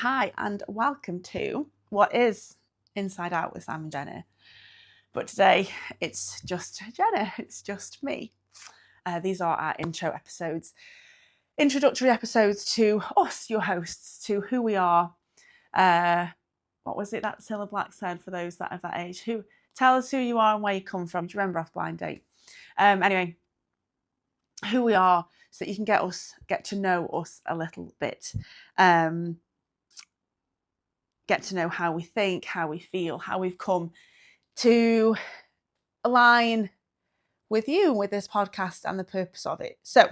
Hi, and welcome to what is Inside Out with Sam and Jenna. But today it's just Jenna, it's just me. These are our introductory episodes to us, your hosts, to who we are. What was it that Cilla Black said for those that of that age? Tell us who you are and where you come from. Do you remember off Blind Date? Anyway, who we are, so that you can get to know us a little bit. Get to know how we think, how we feel, how we've come to align with you, with this podcast and the purpose of it. So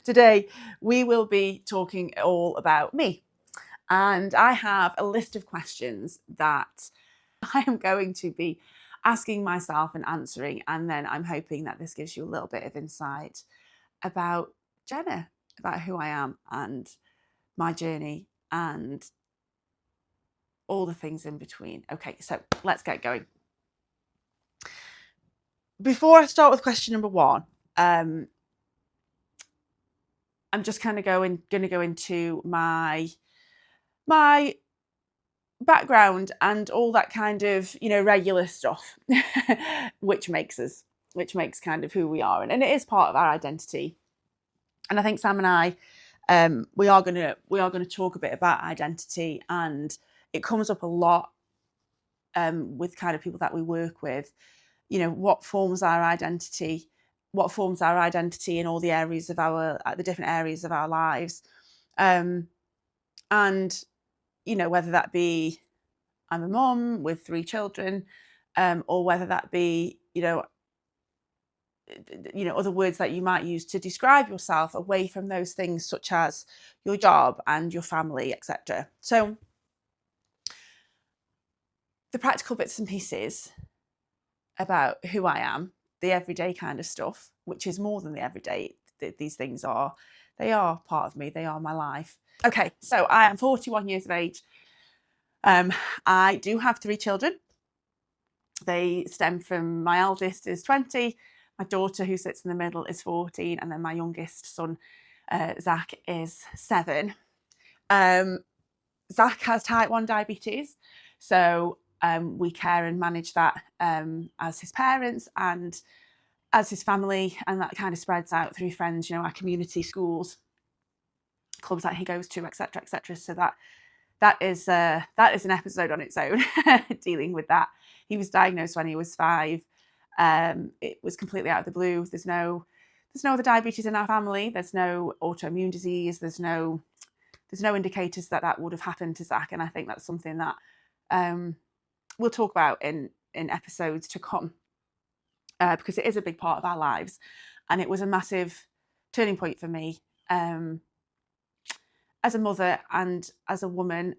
today we will be talking all about me. And I have a list of questions that I am going to be asking myself and answering. And then I'm hoping that this gives you a little bit of insight about Jenna, about who I am and my journey and all the things in between. Okay, so let's get going. Before I start with question number one, I'm just kind of going to go into my background and all that kind of, regular stuff, which makes kind of who we are, and it is part of our identity. And I think Sam and I, we are going to talk a bit about identity, and it comes up a lot with kind of people that we work with. What forms our identity in all the areas of the different areas of our lives, and whether that be I'm a mom with 3 children, or whether that be other words that you might use to describe yourself away from those things, such as your job and your family, etc. So the practical bits and pieces about who I am, the everyday kind of stuff, which is more than the everyday. These things they are part of me. They are my life. Okay, so I am 41 years of age. I do have 3 children. They stem from my eldest is 20, my daughter who sits in the middle is 14, and then my youngest son, Zach, is 7. Zach has type 1 diabetes, so we care and manage that as his parents and as his family, and that kind of spreads out through friends, our community, schools, clubs that he goes to, etc., etc. So that is an episode on its own, dealing with that. He was diagnosed when he was 5. It was completely out of the blue. There's no other diabetes in our family. There's no autoimmune disease. There's no indicators that would have happened to Zach, and I think that's something that we'll talk about in episodes to come, because it is a big part of our lives, and it was a massive turning point for me as a mother and as a woman.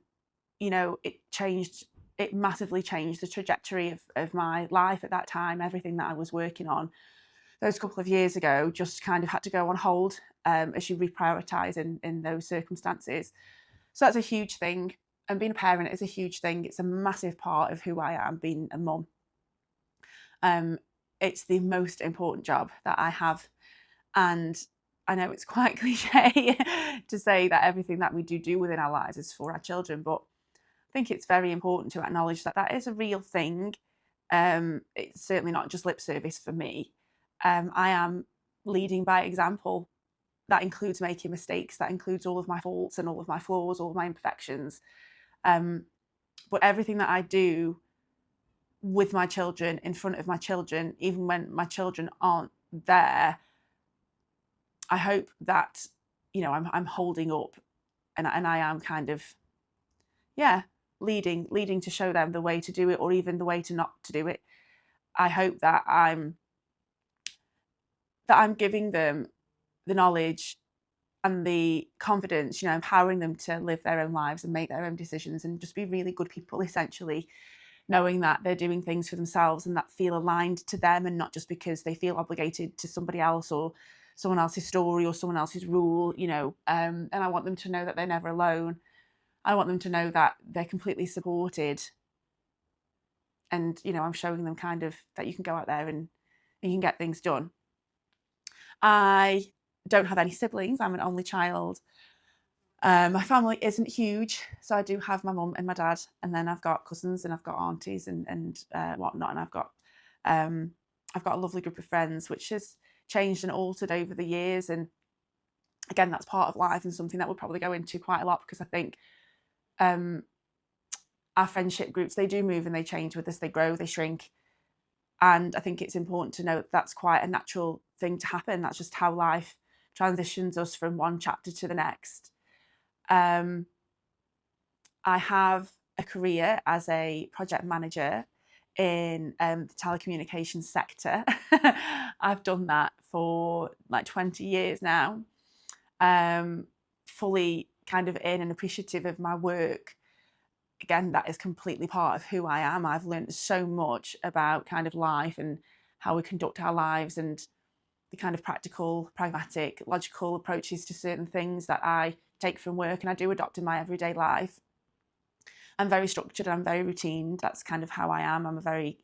It massively changed the trajectory of my life at that time. Everything that I was working on those couple of years ago just kind of had to go on hold as you reprioritize in those circumstances. So that's a huge thing. And being a parent is a huge thing. It's a massive part of who I am, being a mum. It's the most important job that I have. And I know it's quite cliche to say that everything that we do within our lives is for our children, but I think it's very important to acknowledge that is a real thing. It's certainly not just lip service for me. I am leading by example. That includes making mistakes. That includes all of my faults and all of my flaws, all of my imperfections. But everything that I do with my children, in front of my children, even when my children aren't there, I hope that I'm holding up, and I am kind of leading to show them the way to do it, or even the way to not to do it. I hope that I'm giving them the knowledge and the confidence, empowering them to live their own lives and make their own decisions and just be really good people, essentially, knowing that they're doing things for themselves and that feel aligned to them, and not just because they feel obligated to somebody else or someone else's story or someone else's rule, and I want them to know that they're never alone. I want them to know that they're completely supported, and I'm showing them kind of that you can go out there and you can get things done. I don't have any siblings. I'm an only child. My family isn't huge, so I do have my mum and my dad, and then I've got cousins and I've got aunties and whatnot, and I've got a lovely group of friends, which has changed and altered over the years. And again, that's part of life and something that we'll probably go into quite a lot, because I think our friendship groups, they do move and they change with us, they grow, they shrink. And I think it's important to note that's quite a natural thing to happen. That's just how life transitions us from one chapter to the next. I have a career as a project manager in the telecommunications sector. I've done that for like 20 years now, fully kind of in and appreciative of my work. Again, that is completely part of who I am. I've learned so much about kind of life and how we conduct our lives, and the kind of practical, pragmatic, logical approaches to certain things that I take from work and I do adopt in my everyday life. I'm very structured, I'm very routine. That's kind of how I am. I'm a very,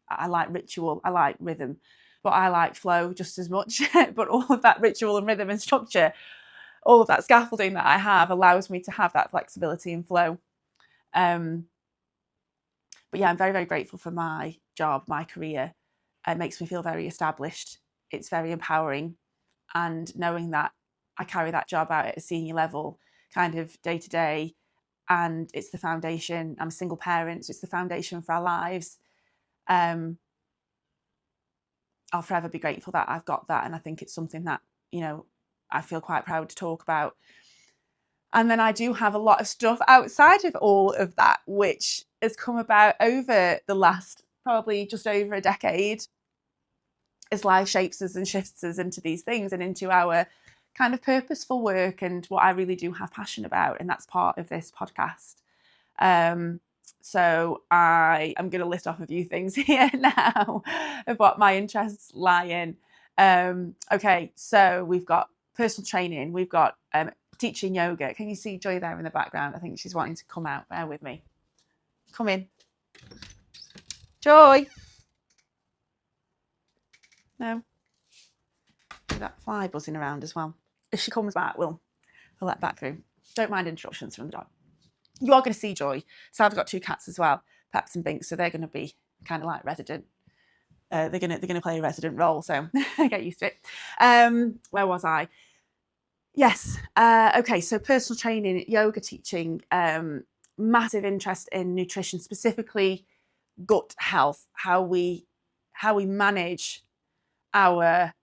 I like ritual, I like rhythm, but I like flow just as much. But all of that ritual and rhythm and structure, all of that scaffolding that I have allows me to have that flexibility and flow. But yeah, I'm very, very grateful for my job, my career. It makes me feel very established. It's very empowering. And knowing that I carry that job out at a senior level, kind of day to day, and it's the foundation. I'm a single parent, so it's the foundation for our lives. I'll forever be grateful that I've got that. And I think it's something that, you know, I feel quite proud to talk about. And then I do have a lot of stuff outside of all of that, which has come about over the last probably just over a decade, as life shapes us and shifts us into these things and into our kind of purposeful work and what I really do have passion about. And that's part of this podcast. So I am going to list off a few things here now of what my interests lie in. Okay, so we've got personal training, we've got teaching yoga. Can you see Joy there in the background? I think she's wanting to come out. Bear with me. Come in. Joy. No. That fly buzzing around as well. If she comes back, we'll let back through. Don't mind interruptions from the dog. You are going to see Joy. So I've got 2 cats as well, Peps and Binks. So they're going to be kind of like resident. They're going to play a resident role. So get used to it. Where was I? Yes. Okay. So personal training, yoga teaching, massive interest in nutrition, specifically gut health, how we manage our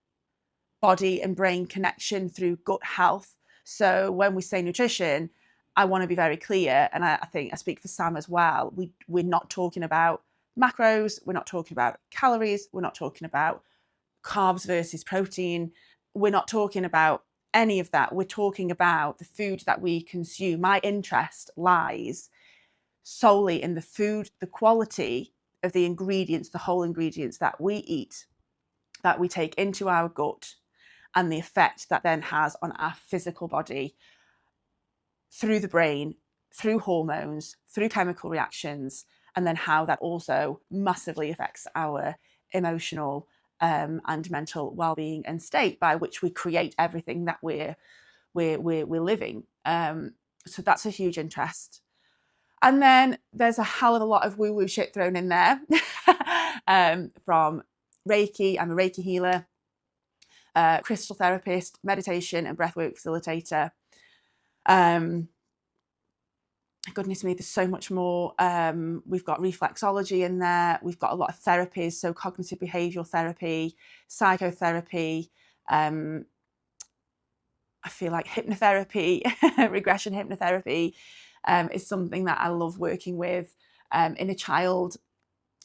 body and brain connection through gut health. So when we say nutrition, I want to be very clear, and I think I speak for Sam as well. We're not talking about macros, we're not talking about calories, we're not talking about carbs versus protein, we're not talking about any of that. We're talking about the food that we consume. My interest lies solely in the food, the quality of the ingredients, the whole ingredients that we eat, that we take into our gut, and the effect that then has on our physical body through the brain, through hormones, through chemical reactions, and then how that also massively affects our emotional and mental well-being and state, by which we create everything that we're living. So that's a huge interest. And then there's a hell of a lot of woo-woo shit thrown in there from Reiki. I'm a Reiki healer, crystal therapist, meditation and breathwork facilitator. Goodness me, there's so much more. We've got reflexology in there. We've got a lot of therapies, so cognitive behavioural therapy, psychotherapy. I feel like hypnotherapy, regression hypnotherapy is something that I love working with. Inner child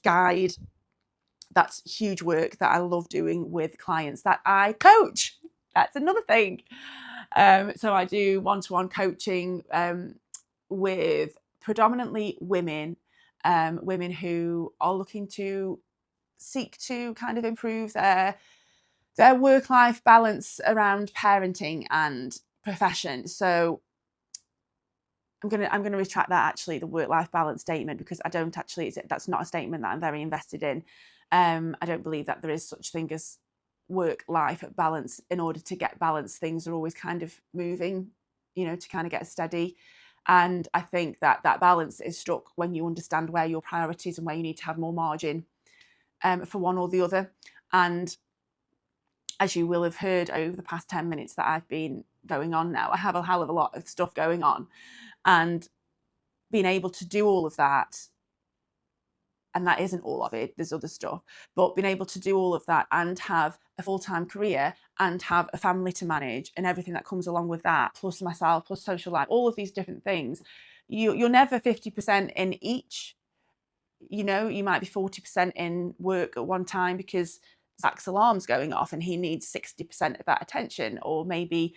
guide, that's huge work that I love doing with clients that I coach. That's another thing. So I do one-to-one coaching with predominantly women, women who are looking to seek to kind of improve their work-life balance around parenting and profession. So I'm gonna retract that, actually, the work-life balance statement, because I don't actually, that's not a statement that I'm very invested in. I don't believe that there is such thing as work-life balance. In order to get balance, things are always kind of moving to kind of get steady. And I think that that balance is struck when you understand where your priorities and where you need to have more margin for one or the other. And as you will have heard over the past 10 minutes that I've been going on now, I have a hell of a lot of stuff going on. And being able to do all of that, and that isn't all of it, there's other stuff, but being able to do all of that and have a full-time career and have a family to manage and everything that comes along with that, plus myself, plus social life, all of these different things, you're never 50% in each. You might be 40% in work at one time because Zach's alarm's going off and he needs 60% of that attention, or maybe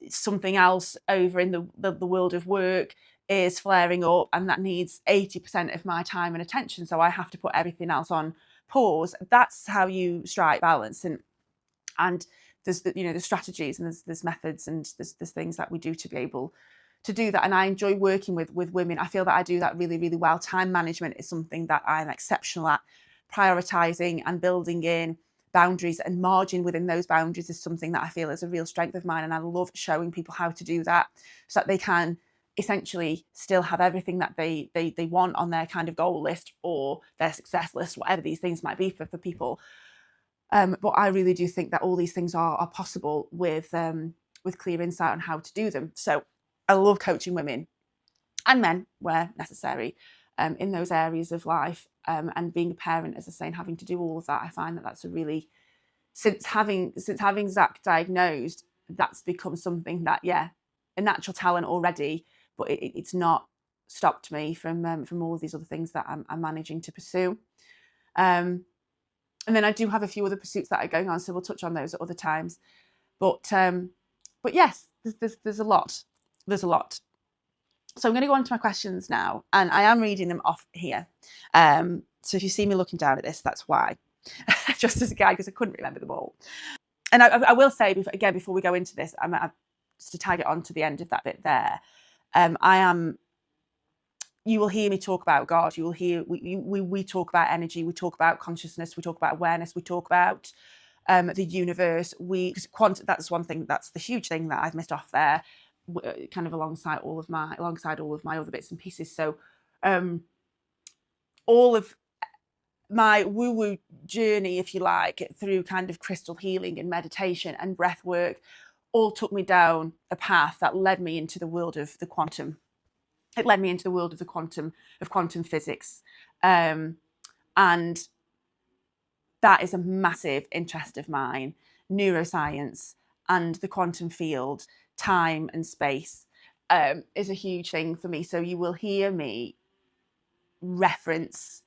something else over in the world of work is flaring up and that needs 80% of my time and attention, so I have to put everything else on pause. That's how you strike balance. And there's there's strategies and there's methods and there's things that we do to be able to do that. And I enjoy working with women. I feel that I do that really, really well. Time management is something that I'm exceptional at. Prioritizing and building in boundaries and margin within those boundaries is something that I feel is a real strength of mine. And I love showing people how to do that so that they can essentially still have everything that they want on their kind of goal list or their success list, whatever these things might be for people. But I really do think that all these things are possible with clear insight on how to do them. So I love coaching women and men where necessary in those areas of life. And being a parent, as I say, and having to do all of that, I find that that's a really, since having Zach diagnosed, that's become something that, a natural talent already, but it's not stopped me from all of these other things that I'm managing to pursue. And then I do have a few other pursuits that are going on, so we'll touch on those at other times. But yes, there's a lot. There's a lot. So I'm going to go on to my questions now, and I am reading them off here. So if you see me looking down at this, that's why. Just as a guide, because I couldn't remember them all. And I will say, before we go into this, just to tag it on to the end of that bit there, you will hear me talk about God. You will hear we talk about energy. We talk about consciousness. We talk about awareness. We talk about the universe. That's one thing. That's the huge thing that I've missed off there, kind of alongside all of my other bits and pieces. So, all of my woo-woo journey, if you like, through kind of crystal healing and meditation and breath work, all took me down a path that led me into the world of the quantum. It led me into the world of quantum physics. And that is a massive interest of mine. Neuroscience and the quantum field, time and space, is a huge thing for me. So you will hear me reference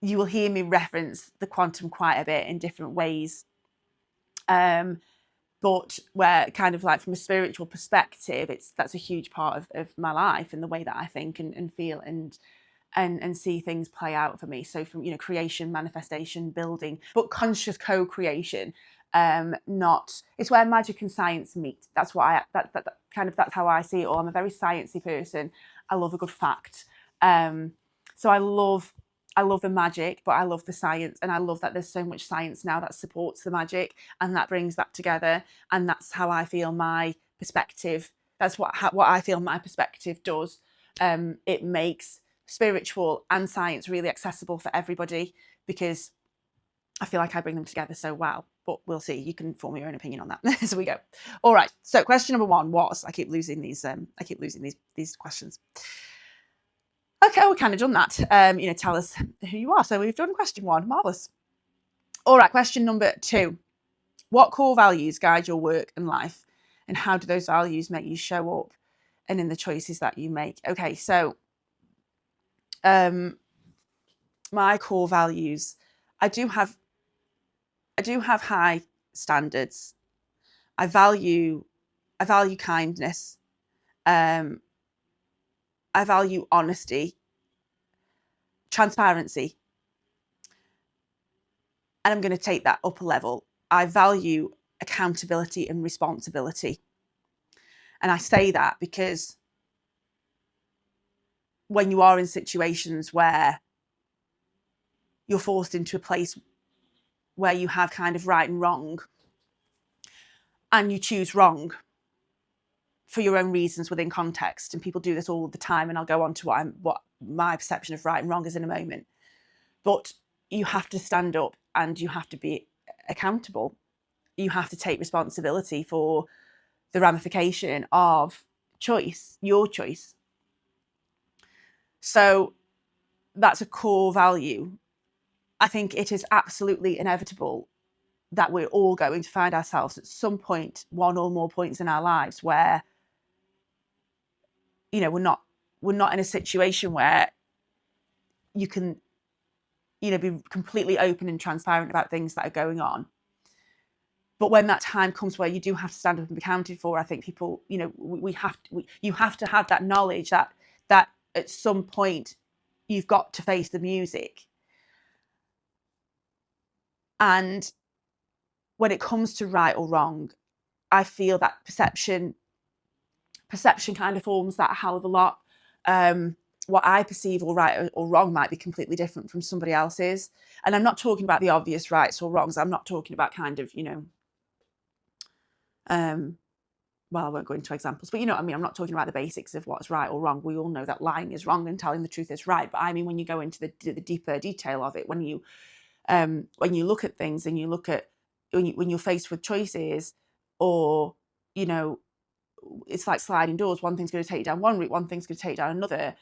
the quantum quite a bit in different ways. But where kind of like from a spiritual perspective, that's a huge part of my life and the way that I think and feel and see things play out for me. So from creation, manifestation, building, but conscious co-creation. It's where magic and science meet. That's what that's how I see it all. I'm a very sciencey person. I love a good fact. So I love the magic, but I love the science, and I love that there's so much science now that supports the magic and that brings that together. And that's how I feel my perspective. That's what I feel my perspective does. It makes spiritual and science really accessible for everybody because I feel like I bring them together so well. But we'll see. You can form your own opinion on that as we go. All right. So question number 1 was, I keep losing these questions. Okay, we've kind of done that. Tell us who you are. So we've done question 1. Marvellous. All right, question number 2. What core values guide your work and life? And how do those values make you show up and in the choices that you make? Okay, so my core values, I do have high standards. I value kindness. I value honesty, transparency, and I'm going to take that up a level. I value accountability and responsibility. And I say that because when you are in situations where you're forced into a place where you have kind of right and wrong, and you choose wrong, for your own reasons within context, and people do this all the time, and I'll go on to what my perception of right and wrong is in a moment. But you have to stand up and you have to be accountable. You have to take responsibility for the ramification of choice, your choice. So that's a core value. I think it is absolutely inevitable that we're all going to find ourselves at some point, one or more points in our lives, where, you know, we're not in a situation where you can, you know, be completely open and transparent about things that are going on. But when that time comes where you do have to stand up and be accounted for, I think people, you know, you have to have that knowledge that at some point you've got to face the music. And when it comes to right or wrong, I feel that perception kind of forms that a hell of a lot. What I perceive or right or wrong might be completely different from somebody else's. And I'm not talking about the obvious rights or wrongs. I'm not talking about kind of, you know, well, I won't go into examples, but you know what I mean? I'm not talking about the basics of what's right or wrong. We all know that lying is wrong and telling the truth is right. But I mean, when you go into the deeper detail of it, when you look at things and you look at when you're faced with choices, or, you know, it's like sliding doors. One thing's going to take you down one route, one thing's going to take you down another.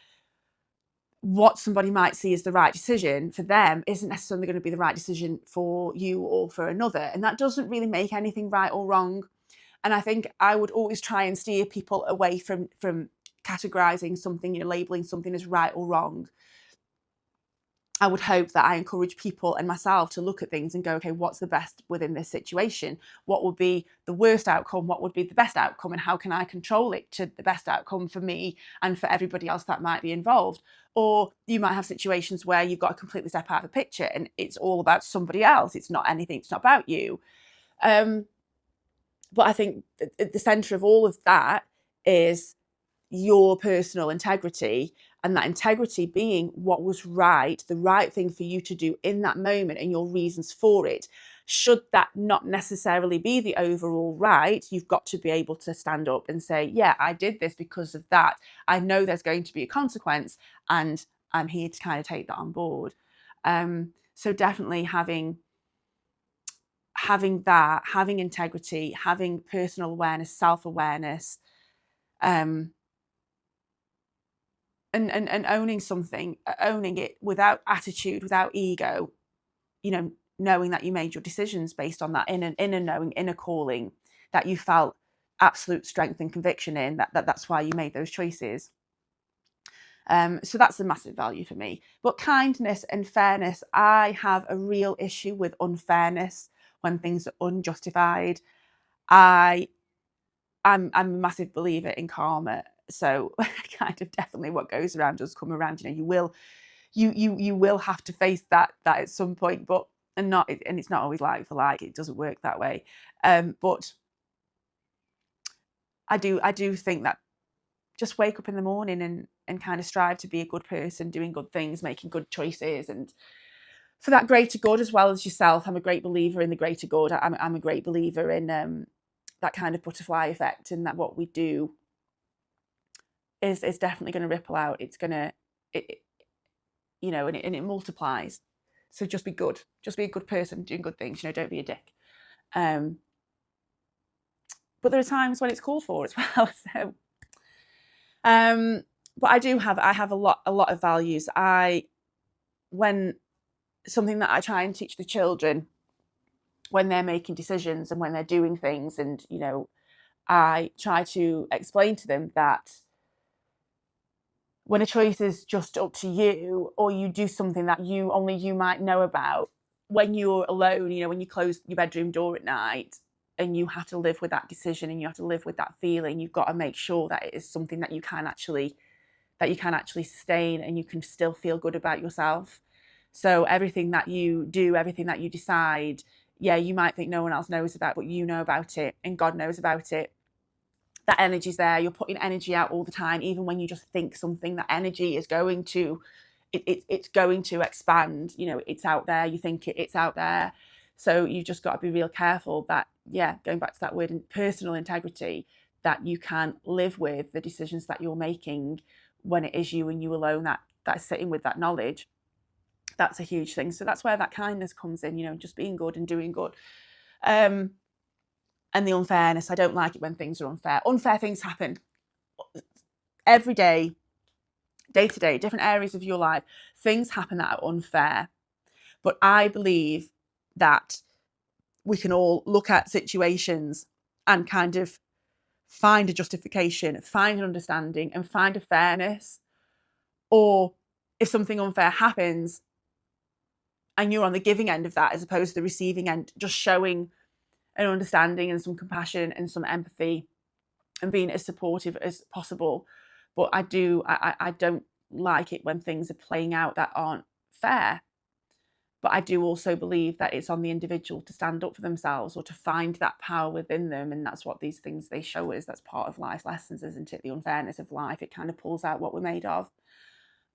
What somebody might see as the right decision for them isn't necessarily going to be the right decision for you or for another. And that doesn't really make anything right or wrong. And I think I would always try and steer people away from categorizing something, you know, labeling something as right or wrong. I would hope that I encourage people and myself to look at things and go, okay, what's the best within this situation? What would be the worst outcome? What would be the best outcome? And how can I control it to the best outcome for me and for everybody else that might be involved? Or you might have situations where you've got to completely step out of the picture and it's all about somebody else. It's not anything, it's not about you. But I think at the centre of all of that is your personal integrity, and that integrity being what was right, the right thing for you to do in that moment and your reasons for it. Should that not necessarily be the overall right, you've got to be able to stand up and say, yeah, I did this because of that. I know there's going to be a consequence and I'm here to kind of take that on board. So definitely having that, having integrity, having personal awareness, self-awareness, and owning something, owning it without attitude, without ego, you know, knowing that you made your decisions based on that inner knowing, inner calling, that you felt absolute strength and conviction in, that's why you made those choices. So that's a massive value for me. But kindness and fairness, I have a real issue with unfairness when things are unjustified. I'm a massive believer in karma. So kind of definitely what goes around does come around. You know, you will have to face that at some point, but and it's not always like for like. It doesn't work that way. But I do think that just wake up in the morning and kind of strive to be a good person, doing good things, making good choices, and for that greater good as well as yourself. I'm a great believer in the greater good. I'm a great believer in that kind of butterfly effect, and that what we do is definitely going to ripple out. It's going to, you know, and it multiplies. So just be good. Just be a good person doing good things. You know, don't be a dick. But there are times when it's called for as well. So, but I have a lot of values. When something that I try and teach the children when they're making decisions and when they're doing things, and you know, I try to explain to them that when a choice is just up to you, or you do something that only you might know about, when you're alone, you know, when you close your bedroom door at night and you have to live with that decision and you have to live with that feeling, you've got to make sure that it is something that you can actually sustain and you can still feel good about yourself. So everything that you do, everything that you decide, yeah, you might think no one else knows about, but you know about it and God knows about it. That energy's there. You're putting energy out all the time, even when you just think something. That energy is going to, it's going to expand. You know, it's out there. You think it's out there. So you've just got to be real careful that, yeah, going back to that word, personal integrity, that you can live with the decisions that you're making when it is you and you alone that's sitting with that knowledge. That's a huge thing. So that's where that kindness comes in, just being good and doing good. And the unfairness, I don't like it when things are unfair. Unfair things happen every day, day to day, different areas of your life. Things happen that are unfair. But I believe that we can all look at situations and kind of find a justification, find an understanding, and find a fairness. Or if something unfair happens and you're on the giving end of that as opposed to the receiving end, just showing an understanding and some compassion and some empathy and being as supportive as possible. But I don't like it when things are playing out that aren't fair. But I do also believe that it's on the individual to stand up for themselves or to find that power within them. And that's what these things, they show us. That's part of life's lessons, isn't it? The unfairness of life. It kind of pulls out what we're made of.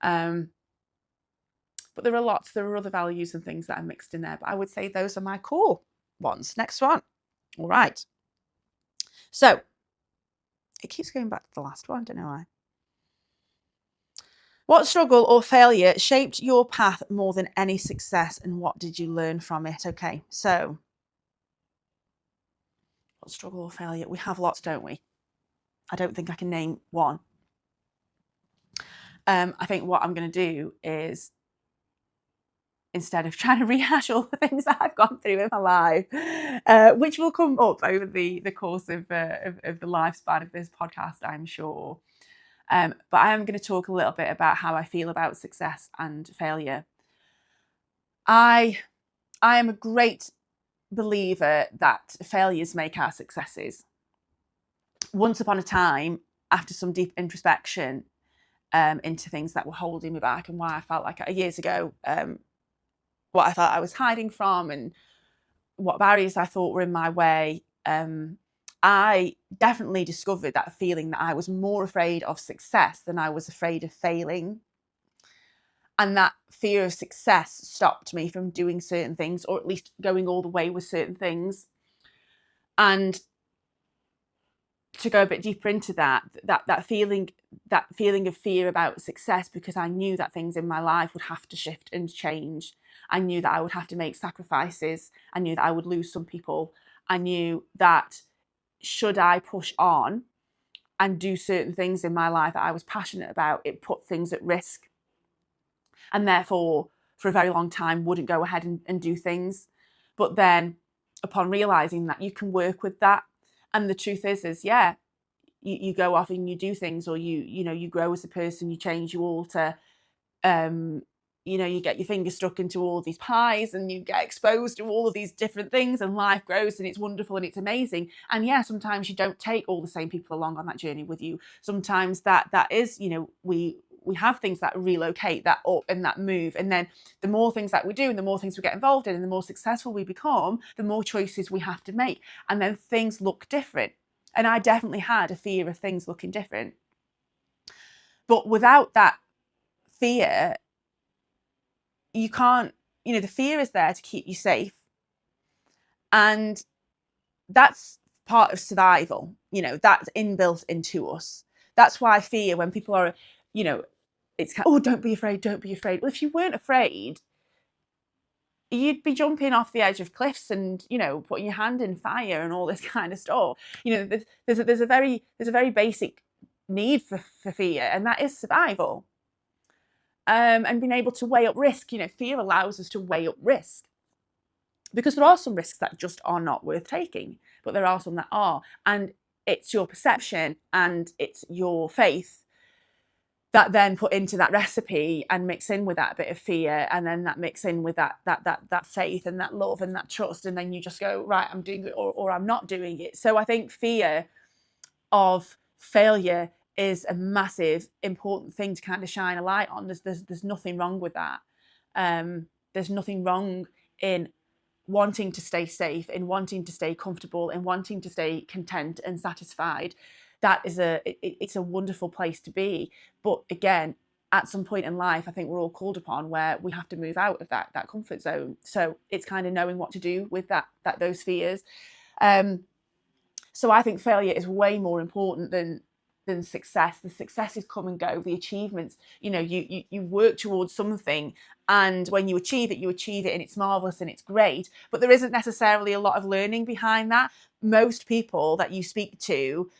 But there are other values and things that are mixed in there. But I would say those are my core ones. Next one. All right. So it keeps going back to the last one. Don't know why. What struggle or failure shaped your path more than any success, and what did you learn from it? Okay, so what struggle or failure? We have lots, don't we? I don't think I can name one. I think what I'm going to do is, instead of trying to rehash all the things that I've gone through in my life, which will come up over the course of the lifespan of this podcast, I'm sure. But I am going to talk a little bit about how I feel about success and failure. I am a great believer that failures make our successes. Once upon a time, after some deep introspection into things that were holding me back and why I felt like years ago, what I thought I was hiding from and what barriers I thought were in my way, I definitely discovered that feeling that I was more afraid of success than I was afraid of failing. And that fear of success stopped me from doing certain things, or at least going all the way with certain things. And to go a bit deeper into that feeling of fear about success, because I knew that things in my life would have to shift and change. I knew that I would have to make sacrifices. I knew that I would lose some people. I knew that should I push on and do certain things in my life that I was passionate about, it put things at risk. And therefore, for a very long time, wouldn't go ahead and do things. But then, upon realising that you can work with that, and the truth is yeah, you go off and you do things, or you grow as a person, you change, you alter, you get your finger stuck into all these pies and you get exposed to all of these different things, and life grows and it's wonderful and it's amazing. And yeah, sometimes you don't take all the same people along on that journey with you. Sometimes that is, we have things that relocate, that up and that move. And then the more things that we do and the more things we get involved in and the more successful we become, the more choices we have to make. And then things look different. And I definitely had a fear of things looking different. But without that fear, you can't, the fear is there to keep you safe. And that's part of survival. That's inbuilt into us. That's why fear, when people are, it's kind of, oh, don't be afraid, don't be afraid. Well, if you weren't afraid, you'd be jumping off the edge of cliffs and, putting your hand in fire and all this kind of stuff. There's a very basic need for fear, and that is survival. And being able to weigh up risk. Fear allows us to weigh up risk, because there are some risks that just are not worth taking, but there are some that are. And it's your perception and it's your faith that then put into that recipe and mix in with that bit of fear, and then that mix in with that faith and that love and that trust, and then you just go, right, I'm doing it or I'm not doing it. So I think fear of failure is a massive, important thing to kind of shine a light on. There's nothing wrong with that. There's nothing wrong in wanting to stay safe, in wanting to stay comfortable, in wanting to stay content and satisfied. That is it's a wonderful place to be. But again, at some point in life, I think we're all called upon where we have to move out of that comfort zone. So it's kind of knowing what to do with those fears. So I think failure is way more important than success. The successes come and go, the achievements, you work towards something, and when you achieve it and it's marvelous and it's great, but there isn't necessarily a lot of learning behind that. Most people that you speak to,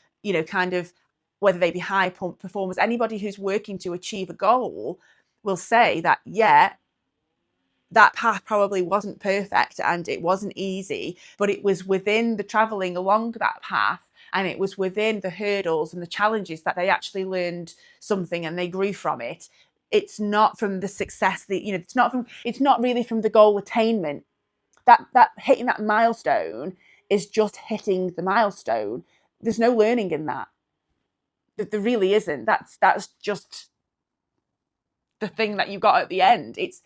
kind of, whether they be high performers, anybody who's working to achieve a goal will say that, yeah, that path probably wasn't perfect and it wasn't easy, but it was within the traveling along that path, and it was within the hurdles and the challenges that they actually learned something and they grew from it. It's not from the success that, it's not really from the goal attainment. That hitting that milestone is just hitting the milestone. There's no learning in that. There really isn't. That's just the thing that you got at the end. It's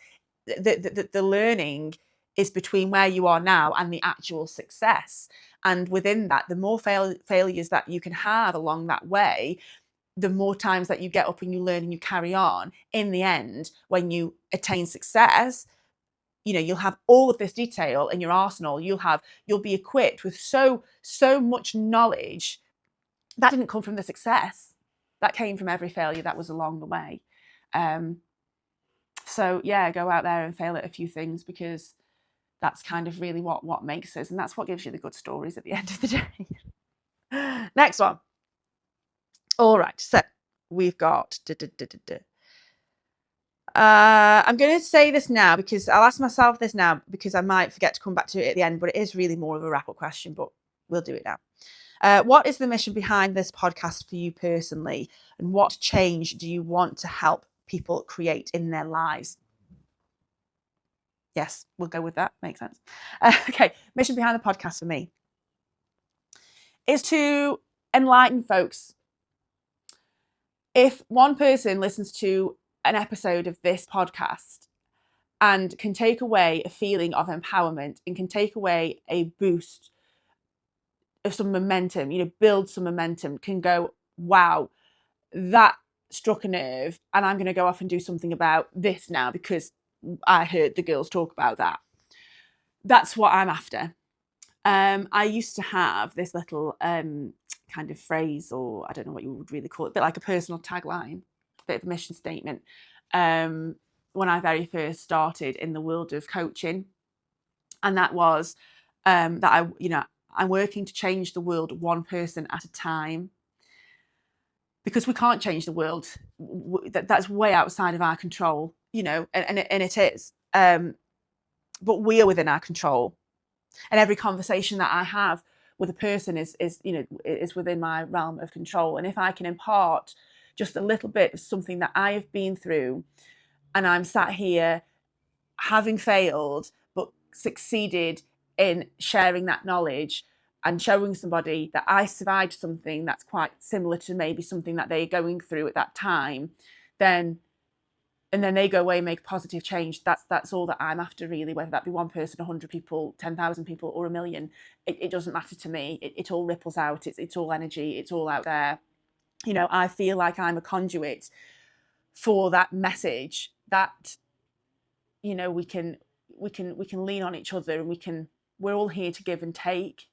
the learning is between where you are now and the actual success. And within that, the more failures that you can have along that way, the more times that you get up and you learn and you carry on, in the end, when you attain success, you'll have all of this detail in your arsenal. You'll be equipped with so much knowledge that didn't come from the success. That came from every failure that was along the way. So yeah, go out there and fail at a few things, because that's kind of really what makes us, and that's what gives you the good stories at the end of the day. Next one. All right, so we've got I'm going to say this now, because I'll ask myself this now, because I might forget to come back to it at the end, but it is really more of a wrap-up question, but we'll do it now. What is the mission behind this podcast for you personally, and what change do you want to help people create in their lives? Yes, we'll go with that. Makes sense. Okay, mission behind the podcast for me is to enlighten folks. If one person listens to an episode of this podcast and can take away a feeling of empowerment and can take away a boost of some momentum, build some momentum, can go, wow, that struck a nerve, and I'm going to go off and do something about this now because I heard the girls talk about that. That's what I'm after. I used to have this little kind of phrase, or I don't know what you would really call it, a bit like a personal tagline, a bit of a mission statement, when I very first started in the world of coaching. And that was that I'm working to change the world one person at a time, because we can't change the world. That's way outside of our control, and it is. But we are within our control. And every conversation that I have with a person is within my realm of control. And if I can impart just a little bit of something that I have been through, and I'm sat here having failed but succeeded in sharing that knowledge and showing somebody that I survived something that's quite similar to maybe something that they're going through at that time, and then they go away and make positive change. That's all that I'm after, really, whether that be one person, 100 people, 10,000 people, or 1 million. It doesn't matter to me. It all ripples out. It's all energy. It's all out there. I feel like I'm a conduit for that message, that we can lean on each other, and we're all here to give and take.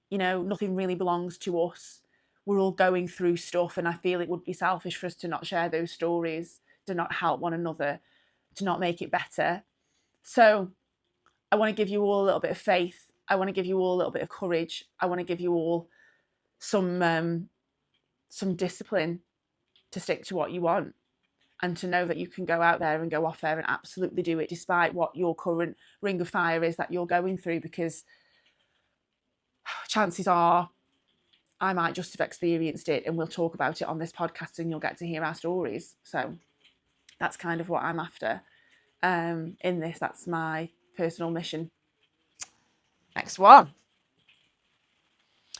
Nothing really belongs to us. We're all going through stuff, and I feel it would be selfish for us to not share those stories, to not help one another, to not make it better. So I want to give you all a little bit of faith. I want to give you all a little bit of courage. I want to give you all some discipline to stick to what you want, and to know that you can go out there and go off there and absolutely do it, despite what your current ring of fire is that you're going through, because chances are I might just have experienced it, and we'll talk about it on this podcast, and you'll get to hear our stories. So that's kind of what I'm after in this. That's my personal mission. Next one.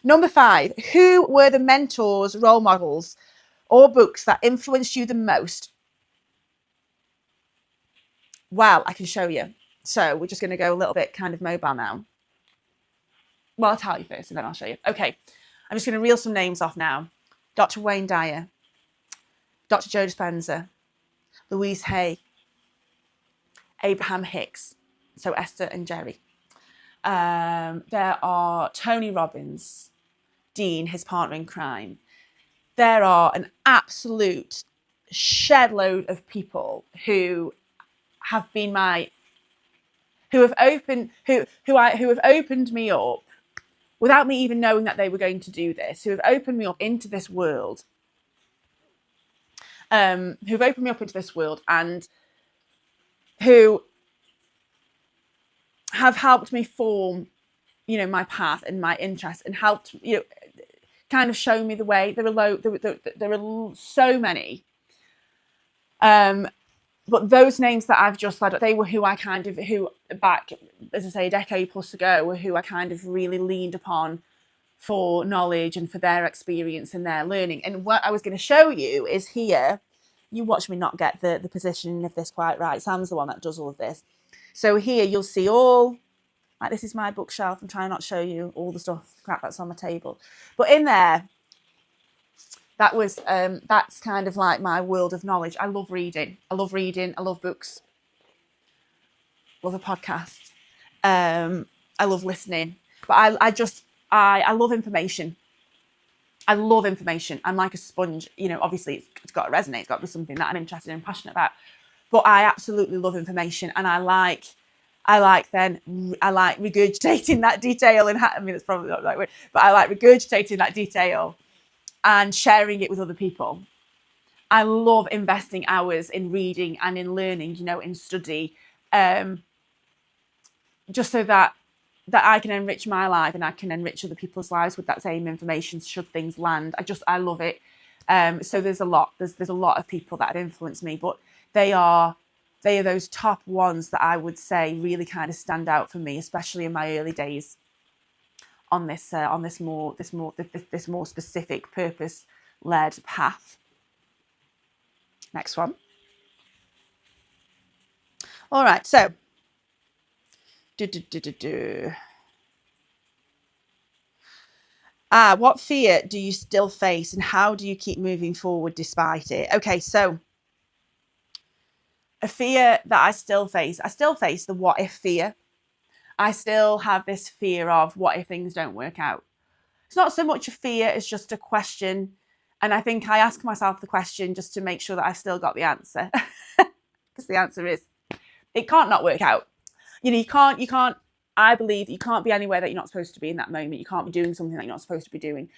Number 5. Who were the mentors, role models, or books that influenced you the most? Well, I can show you. So we're just going to go a little bit kind of mobile now. Well, I'll tell you first and then I'll show you. Okay, I'm just going to reel some names off now. Dr. Wayne Dyer, Dr. Joe Dispenza, Louise Hay, Abraham Hicks, so Esther and Jerry. There are Tony Robbins, Dean, his partner in crime, there are an absolute shed load of people who have been who have opened me up without me even knowing that they were going to do this, who have opened me up into this world, and who have helped me form, my path and my interests, and helped, kind of show me the way. There are so many. But those names that I've just said, they were who back, as I say, a decade plus ago, were who I kind of really leaned upon for knowledge and for their experience and their learning. And what I was going to show you is here. You watch me not get the positioning of this quite right. Sam's the one that does all of this. So here you'll see all, like, this is my bookshelf. I'm trying not to show you all the crap that's on my table. But in there, that's kind of like my world of knowledge. I love reading. I love books. Love a podcast. I love listening. But I love information. I love information. I'm like a sponge. Obviously it's got to resonate. It's got to be something that I'm interested in and passionate about. But I absolutely love information, and I like regurgitating that detail. And I mean, that's probably not the right word, but I like regurgitating that detail and sharing it with other people. I love investing hours in reading and in learning, in study, just so that I can enrich my life and I can enrich other people's lives with that same information should things land. I love it. So there's a lot of people that have influenced me, but they are those top ones that I would say really kind of stand out for me, especially in my early days on this more specific purpose-led path. Next one. All right, so what fear do you still face, and how do you keep moving forward despite it? Okay, so a fear that I still face the what if fear. I still have this fear of what if things don't work out. It's not so much a fear, it's just a question. And I think I ask myself the question just to make sure that I've still got the answer. Because the answer is, it can't not work out. I believe you can't be anywhere that you're not supposed to be in that moment. You can't be doing something that you're not supposed to be doing.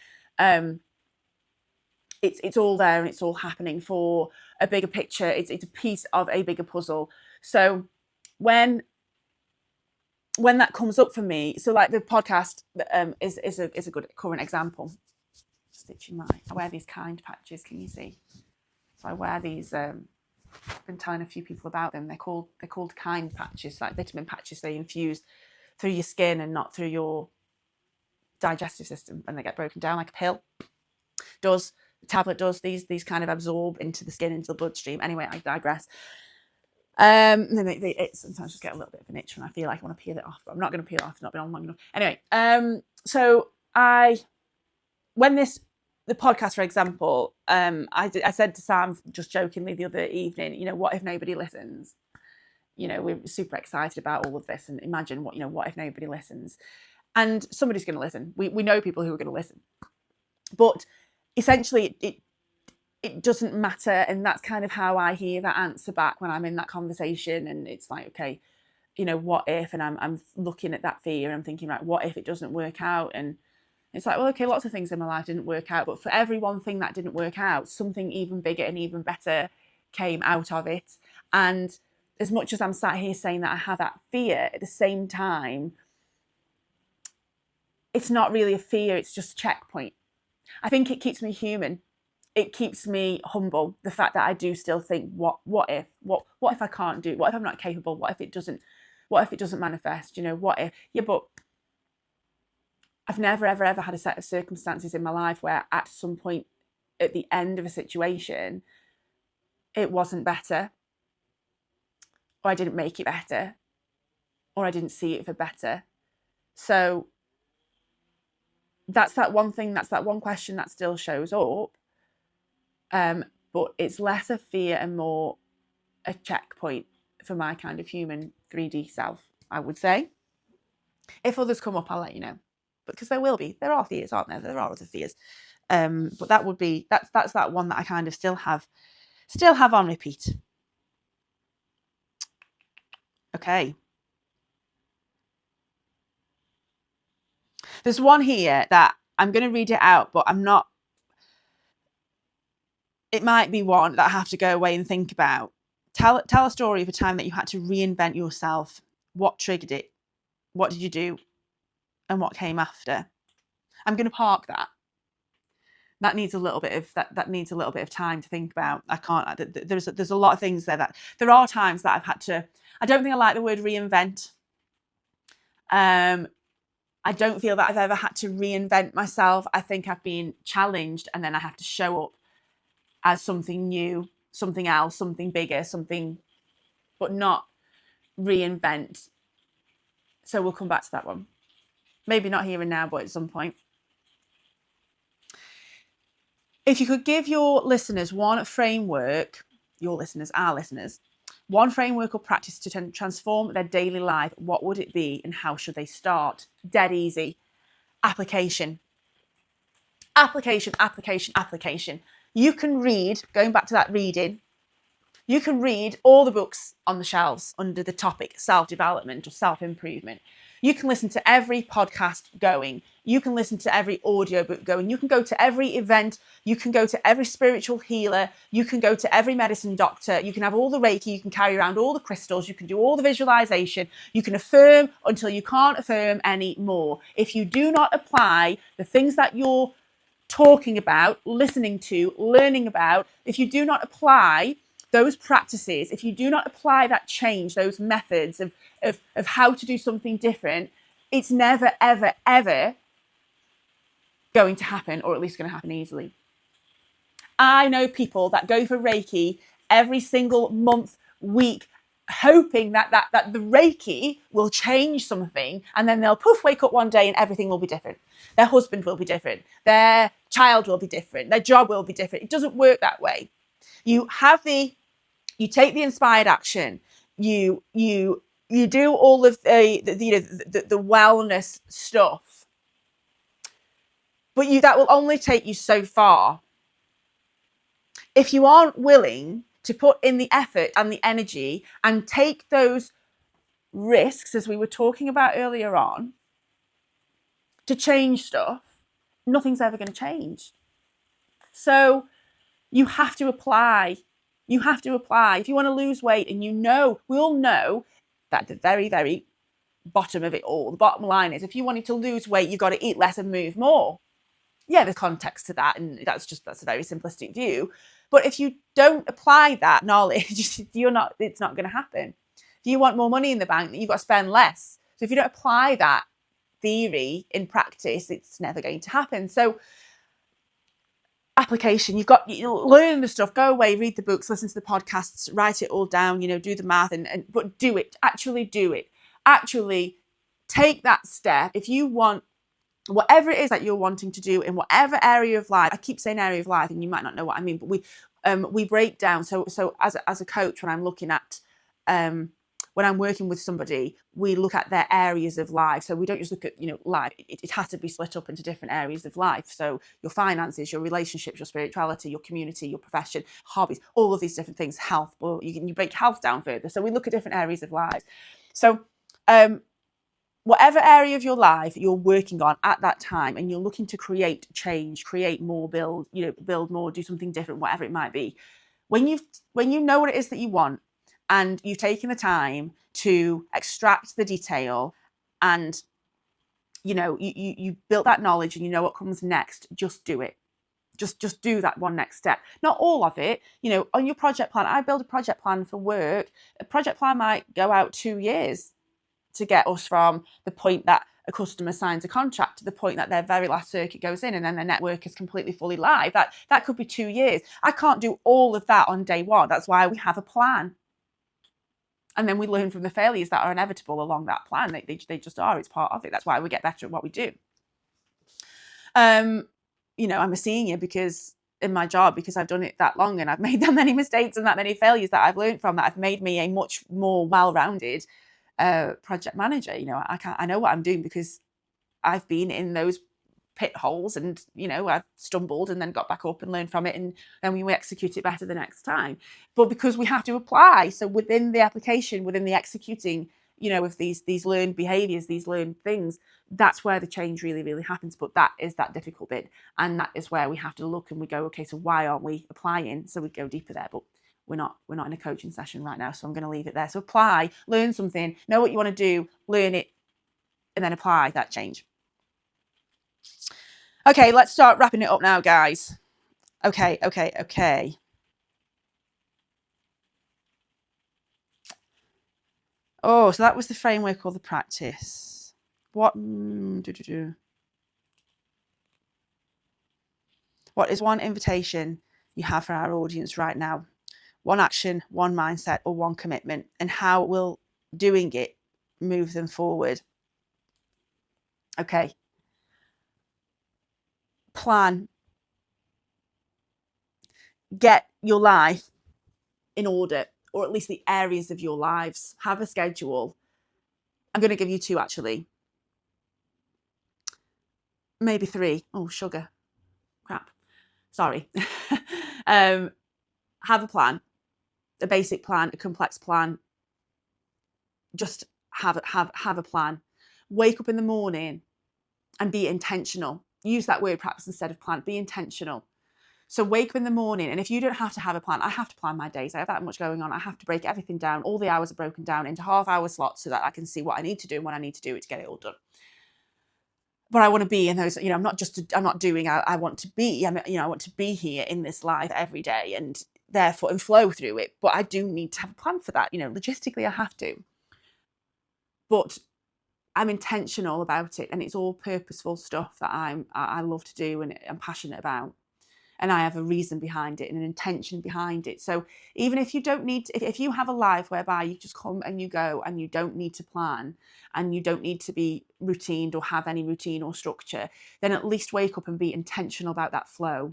It's all there and it's all happening for a bigger picture. It's a piece of a bigger puzzle. So when that comes up for me, so like the podcast is a good current example. I wear these kind patches. Can you see? So I wear these. I've been telling a few people about them. They're called kind patches, like vitamin patches. They infuse through your skin and not through your digestive system, and they get broken down like a pill does. The tablet does. These kind of absorb into the skin, into the bloodstream. Anyway, I digress. And then it sometimes just get a little bit of an itch when I feel like I want to peel it off, but I'm not going to peel it off. It's not been on long enough. Anyway, so the podcast, for example, I said to Sam just jokingly the other evening, what if nobody listens? We're super excited about all of this, and imagine what if nobody listens? And somebody's going to listen. We know people who are going to listen, but essentially it doesn't matter. And that's kind of how I hear that answer back when I'm in that conversation. And it's like, okay, what if? And I'm looking at that fear and I'm thinking, right, what if it doesn't work out? And it's like, well, okay, lots of things in my life didn't work out, but for every one thing that didn't work out, something even bigger and even better came out of it. And as much as I'm sat here saying that I have that fear, at the same time, it's not really a fear, it's just a checkpoint. I think it keeps me human. It keeps me humble. The fact that I do still think, what if I can't do it? What if I'm not capable? What if it doesn't manifest? What if? Yeah, but I've never, ever, ever had a set of circumstances in my life where at some point at the end of a situation, it wasn't better, or I didn't make it better, or I didn't see it for better. So that's that one thing, that's that one question that still shows up. But it's less a fear and more a checkpoint for my kind of human 3D self, I would say. If others come up, I'll let you know. because there are fears, aren't there? There are other fears. But that's that one that I kind of still have on repeat. Okay. There's one here that I'm going to read it out, but I'm not. It might be one that I have to go away and think about. Tell a story of a time that you had to reinvent yourself. What triggered it? What did you do? And what came after? I'm going to park that. That needs a little bit of that needs a little bit of time to think about. I can't. There's a lot of things there that there are times that I've had to. I don't think I like the word reinvent. I don't feel that I've ever had to reinvent myself. I think I've been challenged, and then I have to show up as something new, something else, something bigger, but not reinvent. So we'll come back to that one. Maybe not here and now, but at some point. If you could give your listeners one framework, our listeners, one framework or practice to transform their daily life, what would it be and how should they start? Dead easy. Application. Application, application, application. You can read, going back to that reading, you can read all the books on the shelves under the topic self-development or self-improvement. You can listen to every podcast going. You can listen to every audiobook going. You can go to every event. You can go to every spiritual healer. You can go to every medicine doctor. You can have all the Reiki. You can carry around all the crystals. You can do all the visualization. You can affirm until you can't affirm anymore. If you do not apply the things that you're talking about, listening to, learning about, if you do not apply those practices, if you do not apply that change, those methods of how to do something different, it's never, ever, ever going to happen, or at least going to happen easily. I know people that go for Reiki every single month, week, hoping that the Reiki will change something, and then they'll wake up one day and everything will be different. Their husband will be different. Their child will be different. Their job will be different. It doesn't work that way. You take the inspired action. You do all of the wellness stuff, but that will only take you so far. If you aren't willing to put in the effort and the energy and take those risks, as we were talking about earlier on, to change stuff, nothing's ever going to change. So you have to apply. You have to apply. If you want to lose weight, and we all know that the very, very bottom of it all, the bottom line is, if you wanted to lose weight, you've got to eat less and move more. Yeah, there's context to that, and that's a very simplistic view. But if you don't apply that knowledge, it's not going to happen. If you want more money in the bank, you've got to spend less. So if you don't apply that theory in practice, it's never going to happen. So application, you learn the stuff, go away, read the books, listen to the podcasts, write it all down, do the math, but do it. Actually do it. Actually take that step. If you want whatever it is that you're wanting to do in whatever area of life, I keep saying area of life, and you might not know what I mean, but we break down. So as a coach, when I'm looking at when I'm working with somebody, we look at their areas of life. So we don't just look at life. It has to be split up into different areas of life. So your finances, your relationships, your spirituality, your community, your profession, hobbies, all of these different things. Health, well, you break health down further. So we look at different areas of life. So whatever area of your life you're working on at that time, and you're looking to create change, create more, build more, do something different, whatever it might be, when you know what it is that you want, and you've taken the time to extract the detail, and you built that knowledge, and you know what comes next, just do it. Just do that one next step. Not all of it. On your project plan, I build a project plan for work. A project plan might go out 2 years to get us from the point that a customer signs a contract to the point that their very last circuit goes in, and then their network is completely fully live. That could be 2 years. I can't do all of that on day one. That's why we have a plan. And then we learn from the failures that are inevitable along that plan. They just are. It's part of it. That's why we get better at what we do. I'm a senior because in my job, because I've done it that long, and I've made that many mistakes and that many failures that I've learned from, that have made me a much more well-rounded project manager. I know what I'm doing because I've been in those pit holes, and I've stumbled and then got back up and learned from it, and then we execute it better the next time. But because we have to apply, so within the application, within the executing, of these learned behaviors, these learned things, that's where the change really, really happens. But that is that difficult bit, and that is where we have to look and we go, okay, so why aren't we applying? So we go deeper there. But we're not in a coaching session right now, so I'm going to leave it there. So apply, learn something, know what you want to do, learn it, and then apply that change. Okay, let's start wrapping it up now, guys. Okay. Oh, so that was the framework or the practice. What is one invitation you have for our audience right now? One action, one mindset, or one commitment, and how will doing it move them forward? Okay. Plan. Get your life in order, or at least the areas of your lives. Have a schedule. I'm going to give you 2, actually. Maybe 3. Oh, sugar. Crap. Sorry. Have a plan, a basic plan, a complex plan. Just have a plan. Wake up in the morning and be intentional. Use that word perhaps instead of plan. Be intentional. So wake up in the morning, and if you don't have to have a plan, I have to plan my days. I have that much going on. I have to break everything down. All the hours are broken down into half-hour slots so that I can see what I need to do and when I need to do it to get it all done. But I want to be in those, I'm not doing, I want to be, I want to be here in this life every day and therefore and flow through it. But I do need to have a plan for that. Logistically, I have to. But I'm intentional about it, and it's all purposeful stuff that I love to do and I'm passionate about. And I have a reason behind it and an intention behind it. So even if you don't need to, if you have a life whereby you just come and you go and you don't need to plan and you don't need to be routined or have any routine or structure, then at least wake up and be intentional about that flow.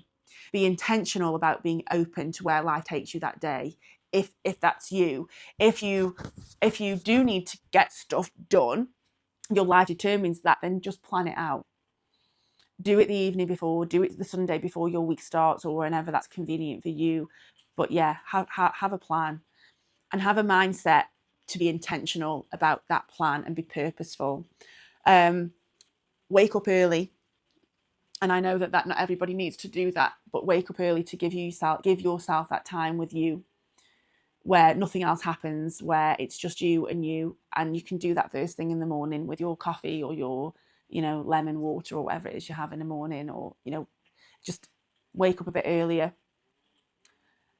Be intentional about being open to where life takes you that day. If that's you. If you do need to get stuff done, your life determines that, then just plan it out. Do it the evening before, do it the Sunday before your week starts, or whenever that's convenient for you. But yeah, have a plan and have a mindset to be intentional about that plan and be purposeful. Wake up early. And I know that not everybody needs to do that, but wake up early to give yourself that time with you, where nothing else happens, where it's just you, and you can do that first thing in the morning with your coffee or your lemon water or whatever it is you have in the morning, or just wake up a bit earlier.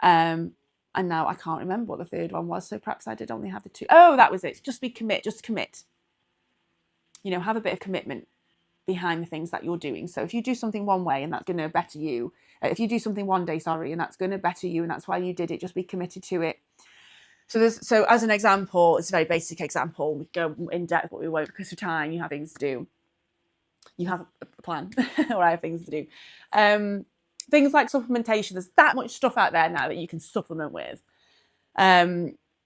And now I can't remember what the third one was, so perhaps I did only have the 2. Oh, that was it. Just commit. Have a bit of commitment behind the things that you're doing. So if you do something one way and that's going to better you, if you do something one day, and that's going to better you and that's why you did it, just be committed to it. So as an example, it's a very basic example. We go in depth, but we won't because of time. You have things to do. You have a plan, or I have things to do. Things like supplementation. There's that much stuff out there now that you can supplement with.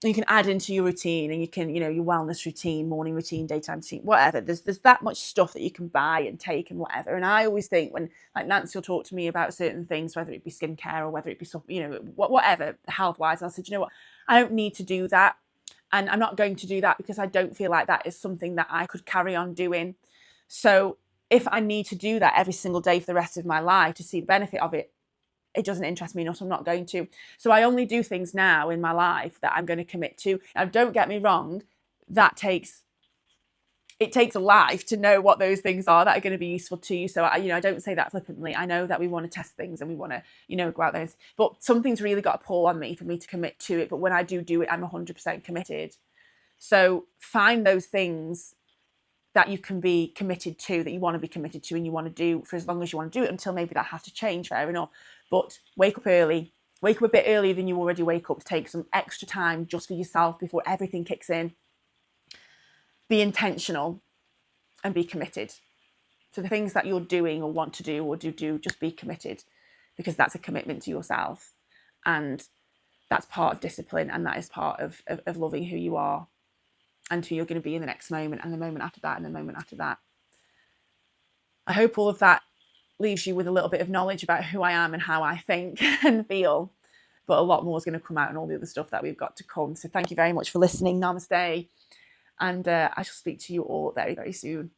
You can add into your routine, and you can, your wellness routine, morning routine, daytime routine, whatever. There's that much stuff that you can buy and take and whatever. And I always think when, like, Nancy will talk to me about certain things, whether it be skincare or whether it be whatever health-wise, I said, you know what, I don't need to do that, and I'm not going to do that because I don't feel like that is something that I could carry on doing. So if I need to do that every single day for the rest of my life to see the benefit of it, it doesn't interest me enough, so I'm not going to. So I only do things now in my life that I'm going to commit to. Now, don't get me wrong, it takes a life to know what those things are that are going to be useful to you. So I don't say that flippantly. I know that we want to test things and we want to, go out there. But something's really got a pull on me for me to commit to it. But when I do it, I'm 100% committed. So find those things that you can be committed to, that you want to be committed to and you want to do for as long as you want to do it, until maybe that has to change, fair enough. But wake up early. Wake up a bit earlier than you already wake up to take some extra time just for yourself before everything kicks in. Be intentional and be committed. So the things that you're doing or want to do or do, just be committed, because that's a commitment to yourself. And that's part of discipline, and that is part of loving who you are and who you're going to be in the next moment, and the moment after that, and the moment after that. I hope all of that leaves you with a little bit of knowledge about who I am and how I think and feel. But a lot more is going to come out and all the other stuff that we've got to come. So thank you very much for listening. Namaste. And I shall speak to you all very, very soon.